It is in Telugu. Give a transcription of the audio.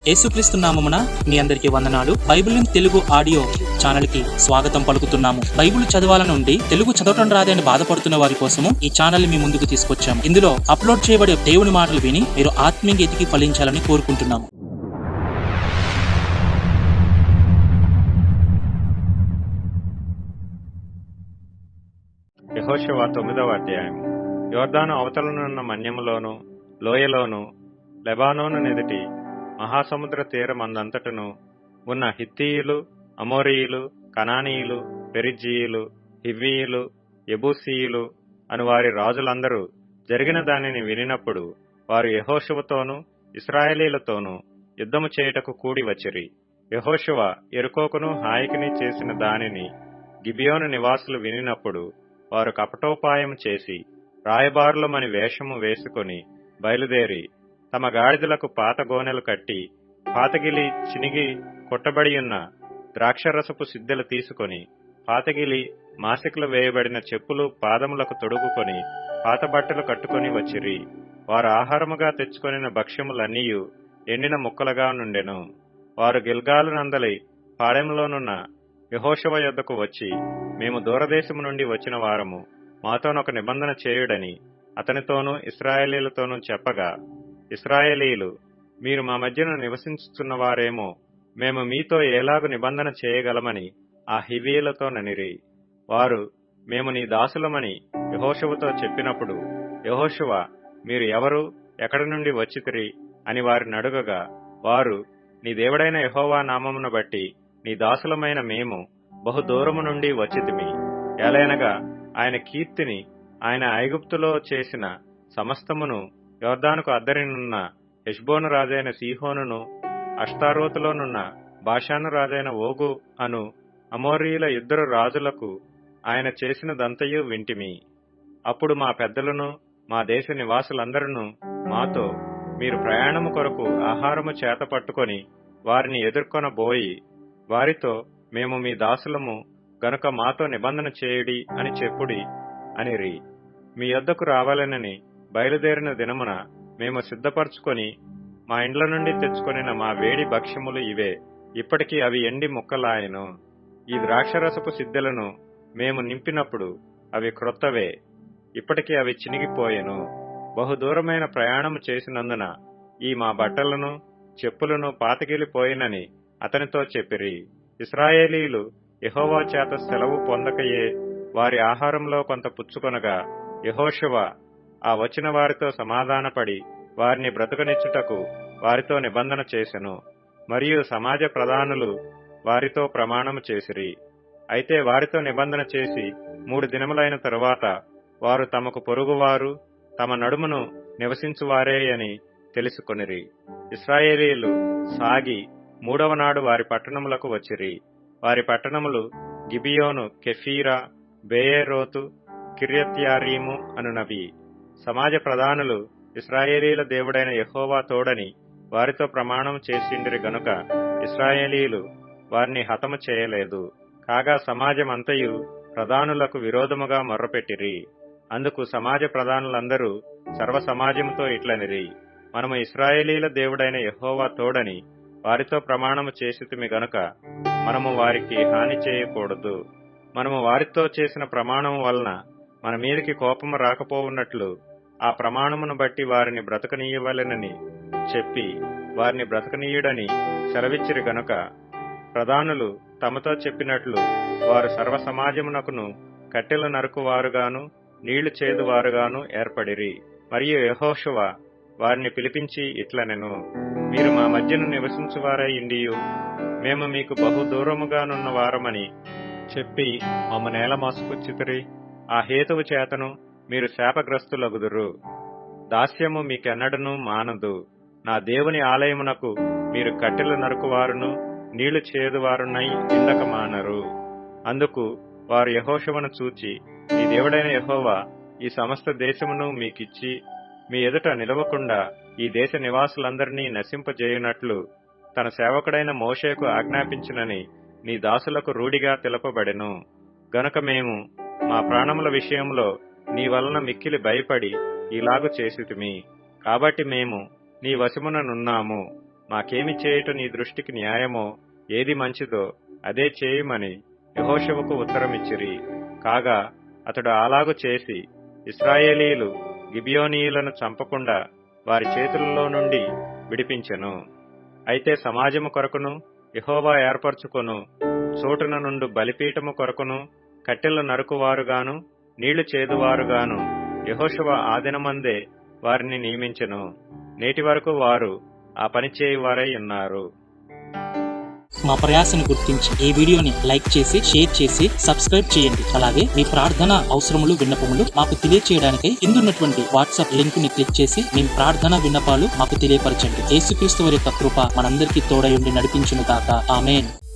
యేసుక్రీస్తు నామమున మీ అందరికీ వందనాలు. Bible in Telugu audio channel కి స్వాగతం పలుకుతున్నాము. బైబిల్ చదవాల నుండి తెలుగు చదవటం రాదని బాధపడుతున్న వారి కోసము ఈ ఛానల్ మీ ముందుకు తీసుకొచ్చాము. ఇందులో అప్లోడ్ చేయబడే దేవుని మాటలు విని మీరు ఆత్మీయంగా ఎదిగి ఫలించాలని కోరుకుంటున్నాము. యెహోషువ 9వ అధ్యాయం. యోర్దాను అవతలనున్న మన్యములోను లోయలోను లెబానోను నెదుటి మహాసముద్ర తీరమందంతటను ఉన్న హిత్తీయులు, అమోరీయులు, కనానీయులు, పెరిజ్జీయులు, హివ్వీయులు, యెబూసీయులు అను వారి రాజులందరూ జరిగిన దానిని వినినప్పుడు వారు యెహోషువతోనూ ఇశ్రాయేలీయులతోనూ యుద్ధము చేయుటకు కూడి వచ్చిరి. యెహోషువ యెరికోకును హాయికిని చేసిన దానిని గిబియోను నివాసులు వినినప్పుడు వారు కపటోపాయం చేసి రాయబారులమని వేషము వేసుకొని బయలుదేరి తమ గాడిదలకు పాత గోనెలు కట్టి పాతగిలి చినిగి కొట్టబడియున్న ద్రాక్షరసపు సిద్దెలు తీసుకొని పాతగిలి మాసికలు వేయబడిన చెప్పులు పాదములకు తొడుగుకొని పాత బట్టలు కట్టుకొని వచ్చిరి. వారు ఆహారముగా తెచ్చుకొనిన భక్ష్యములన్నీయు ఎండిన ముక్కలుగా నుండెను. వారు గిల్గాలు నందలి పాడెంలోనున్న యెహోషువ యొద్దకు వచ్చి, మేము దూరదేశము నుండి వచ్చిన వారము, మాతోనొక నిబంధన చేయుడని అతనితోనూ ఇశ్రాయేలీయులతోనూ చెప్పగా, ఇశ్రాయేలీయులు, మీరు మా మధ్యన నివసించుతున్నవారేమో, మేము మీతో ఎలాగు నిబంధన చేయగలమని ఆ హివ్వీయులతో ననిరి. వారు, మేము నీ దాసులమని యెహోషువతో చెప్పినప్పుడు యెహోషువ, మీరు ఎవరు, ఎక్కడి నుండి వచ్చితిరి అని వారిని అడుగగా, వారు, నీ దేవుడైన యెహోవా నామమును బట్టి నీ దాసులమైన మేము బహు దూరము నుండి వచ్చితిమి. ఎలయనగా ఆయన కీర్తిని, ఆయన ఐగుప్తులో చేసిన సమస్తమును యోర్దానుకు అద్దరినున్న హెష్బోను రాజైన సీహోనును, అష్తారోతులోనున్న బాషాను రాజైన ఓగు అను అమోరీయుల ఇద్దరు రాజులకు ఆయన చేసినదంతయు వింటిమి. అప్పుడు మా పెద్దలను, మా దేశ నివాసులందరూ మాతో, మీరు ప్రయాణము కొరకు ఆహారము చేత పట్టుకొని వారిని ఎదుర్కొనబోయి వారితో, మేము మీ దాసులము గనుక మాతో నిబంధన చేయుడి అని చెప్పుడి అనిరి. మీ యొద్దకు రావాలనని బయలుదేరిన దినమున మేము సిద్ధపరచుకొని మా ఇండ్ల నుండి తెచ్చుకొనిన మా వేడి భక్ష్యములు ఇవే. ఇప్పటికీ అవి ఎండి ముక్కలాయెను. ఈ ద్రాక్షరసపు సిద్దెలను మేము నింపినప్పుడు అవి క్రొత్తవే, ఇప్పటికీ అవి చినిగిపోయెను. బహుదూరమైన ప్రయాణము చేసినందున ఈ మా బట్టలను చెప్పులను పాతగిలిపోయినని అతనితో చెప్పిరి. ఇశ్రాయేలీయులు యెహోవా చేత సెలవు పొందకయే వారి ఆహారంలో కొంత పుచ్చుకొనగా, యెహోషువ ఆ వచ్చిన వారితో సమాధానపడి వారిని బ్రతుకనిచ్చుటకు వారితో నిబంధన చేసెను. మరియు సమాజ ప్రధానులు వారితో ప్రమాణము చేసిరి. అయితే వారితో నిబంధన చేసి 3 దినములైన తరువాత వారు తమకు పొరుగువారు, తమ నడుమును నివసించువారే అని తెలుసుకొనిరి. ఇశ్రాయేలీయులు సాగి 3వ నాడు వారి పట్టణములకు వచ్చిరి. వారి పట్టణములు గిబియోను, కెఫీరా, బెయేరోతు, కిర్యత్యారీము అనునవి. సమాజ ప్రధానులు ఇశ్రాయేలీయుల దేవుడైన యెహోవా తోడని వారితో ప్రమాణం చేసిండిరి గనుక ఇశ్రాయేలీయులు వారిని హతము చేయలేదు. కాగా సమాజమంతయు ప్రధానులకు విరోధముగా మొర్రపెట్టిరి. అందుకు సమాజ ప్రధానులందరూ సర్వసమాజముతో ఇట్లనిరి, మనము ఇశ్రాయేలీయుల దేవుడైన యెహోవా తోడని వారితో ప్రమాణము చేసితిమి గనుక మనము వారికి హాని చేయకూడదు. మనము వారితో చేసిన ప్రమాణము వలన మన మీదికి కోపము రాకపోవున్నట్లు ఆ ప్రమాణమును బట్టి వారిని బ్రతకనీయవలెనని చెప్పి వారిని బ్రతకనీయుడని సెలవిచ్చిరి గనుక ప్రధానులు తమతో చెప్పినట్లు వారు సర్వసమాజమునకును కట్టెలు నరుకువారుగాను నీళ్లు చేదువారుగాను ఏర్పడిరి. మరియు యెహోషువ వారిని పిలిపించి ఇట్లనెను, మీరు మా మధ్యను నివసించువారై ఇండియు మేము మీకు బహు దూరముగానున్న వారమని చెప్పి మమ్మనేల మోసపుచ్చితిరి. ఆ హేతువు చేతను మీరు శాపగ్రస్తులగుదురు. దాస్యము మీకెన్నడను మానదు. నా దేవుని ఆలయమునకు మీరు కట్టెలు నరుకువారును నీళ్లు చేదువారునై ఇండక మానరు. అందుకు వారు యెహోషువను చూచి, మీ దేవుడైన యెహోవా ఈ సమస్త దేశమును మీకిచ్చి మీ ఎదుట నిలవకుండా ఈ దేశ నివాసులందరినీ నశింపజేయునట్లు తన సేవకుడైన మోషేకు ఆజ్ఞాపించినని నీ దాసులకు రూఢిగా తెలుపబడెను. గనుక మేము మా ప్రాణముల విషయంలో నీ వలన మిక్కిలి భయపడి ఇలాగు చేసితిమి. కాబట్టి మేము నీ వశముననున్నాము. మాకేమి చేయుట నీ దృష్టికి న్యాయమో, ఏది మంచిదో అదే చేయమని యెహోషువకు ఉత్తరమిచ్చిరి. కాగా అతడు అలాగు చేసి ఇశ్రాయేలీయులు గిబియోనీయులను చంపకుండా వారి చేతులలో నుండి విడిపించెను. అయితే సమాజము కొరకును యెహోవా ఏర్పరచుకొను చోటున నుండు బలిపీఠము కొరకును కట్టెలు నరుకువారుగాను నీళ్లు చేదువారుగాను యెహోషువ ఆ దినమందే వారిని నియమించెను. నేటి వరకు వారు ఆ పని చేయువారై ఉన్నారు. మా ప్రయాసను గుర్తించి ఈ వీడియోని లైక్ చేసి, షేర్ చేసి, సబ్స్క్రైబ్ చేయండి. అలాగే మీ ప్రార్థన అవసరములు, విన్నపములు మాకు తెలియచేయడానికై కిందున్నటువంటి వాట్సాప్ లింక్ ని క్లిక్ చేసి మీ ప్రార్థన విన్నపాలు మాకు తెలియపరచండి. యేసుక్రీస్తు వారి యొక్క కృప మనందరికీ తోడై ఉండి నడిపించును గాక. ఆమేన్.